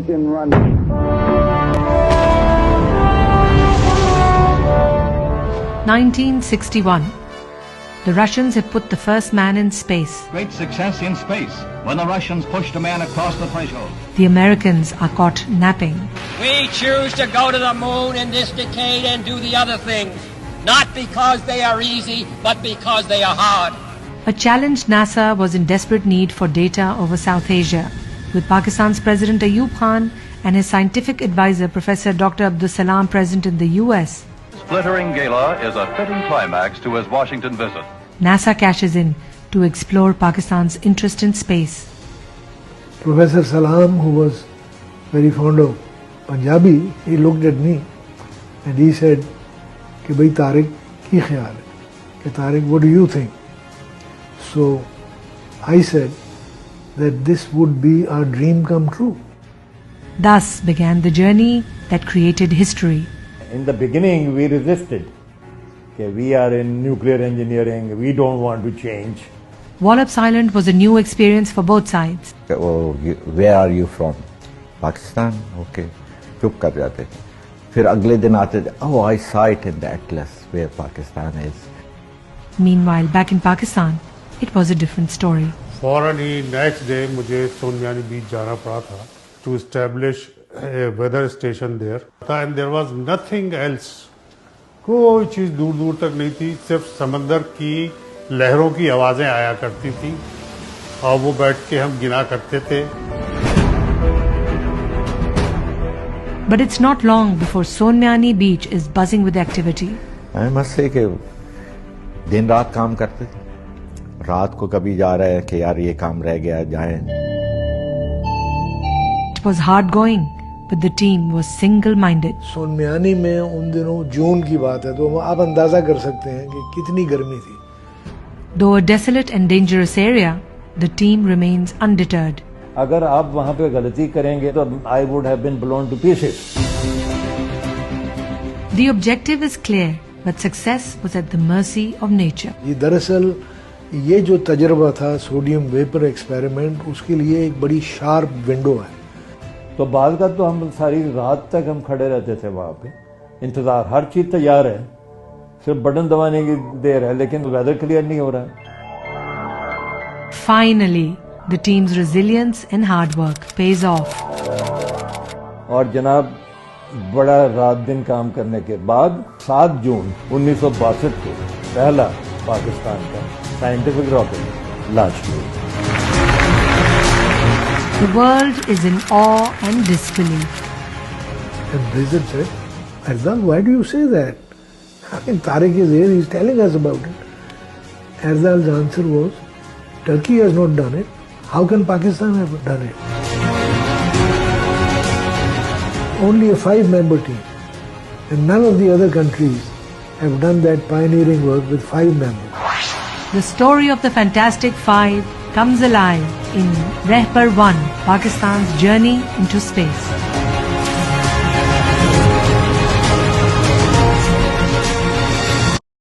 1961. The Russians had put the first man in space. Great success in space when the Russians pushed a man across the threshold. The Americans are caught napping. We choose to go to the moon in this decade and do the other things, not because they are easy, but because they are hard. A challenged NASA was in desperate need for data over South Asia, with Pakistan's President Ayub Khan and his scientific advisor Professor Dr. Abdul Salam present in the US. Splittering gala is a fitting climax to his Washington visit. NASA cashes in to explore Pakistan's interest in space. Professor Salam, who was very fond of Punjabi, he looked at me and he said, "Ki bhai Tariq, ki khayal hai? Ki Tariq, what do you think?" So I said that this would be our dream come true. Thus began the journey that created history. In the beginning, we resisted. Okay, we are in nuclear engineering, we don't want to change. Wallops Island was a new experience for both sides. Oh, where are you from? Pakistan? Okay. चुप कर जाते थे. फिर अगले दिन आते थे. Oh, I saw it in the atlas where Pakistan is. Meanwhile, back in Pakistan, it was a different story. फौरन ही next day मुझे सोनमियानी बीच जाना पड़ा था to establish a weather station there. And there was nothing else. कोई चीज़ दूर दूर तक नहीं थी, सिर्फ समंदर की लहरों की आवाज़ें आया करती थी और वो बैठ के हम गिना करते थे. But it's not long before Sonmiani Beach is buzzing with activity. I must say कि दिन रात काम करते थे. रात को कभी जा रहे हैं कि यार ये काम रह गया जाएं. It was hard going, but the team was single-minded. Sonmiani में उन दिनों जून की बात है, तो आप अंदाजा कर सकते हैं कि कितनी गर्मी थी. Though a desolate and dangerous area, the team remains undeterred. अगर आप वहाँ पे गलती करेंगे तो I would have been blown to pieces. The objective is clear, but success was at the mercy of nature. ये दरअसल ये जो तजर्बा था सोडियम वेपर एक्सपेरिमेंट, उसके लिए एक बड़ी शार्प विंडो है. तो बाद का तो हम सारी रात तक हम खड़े रहते थे वहाँ पे, इंतजार, हर चीज तैयार है, सिर्फ बटन दबाने की देर है, लेकिन वेदर क्लियर नहीं हो रहा है. Finally, the team's resilience and hard work pays off. और जनाब बड़ा रात दिन काम करने के बाद 7 जून 1962 को पहला पाकिस्तान का साइंटिफिक रॉकेट लॉन्च हुआ. The world is in awe and disbelief. And Blizzard said, "Erzal, why do you say that? I mean, Tariq is here, he's telling us about it." Erzal's answer was, "Turkey has not done it. How can Pakistan have done it?" Only a 5-member team, and none of the other countries have done that pioneering work with 5 members. The story of the Fantastic Five comes alive in Rehbar 1, Pakistan's journey into space.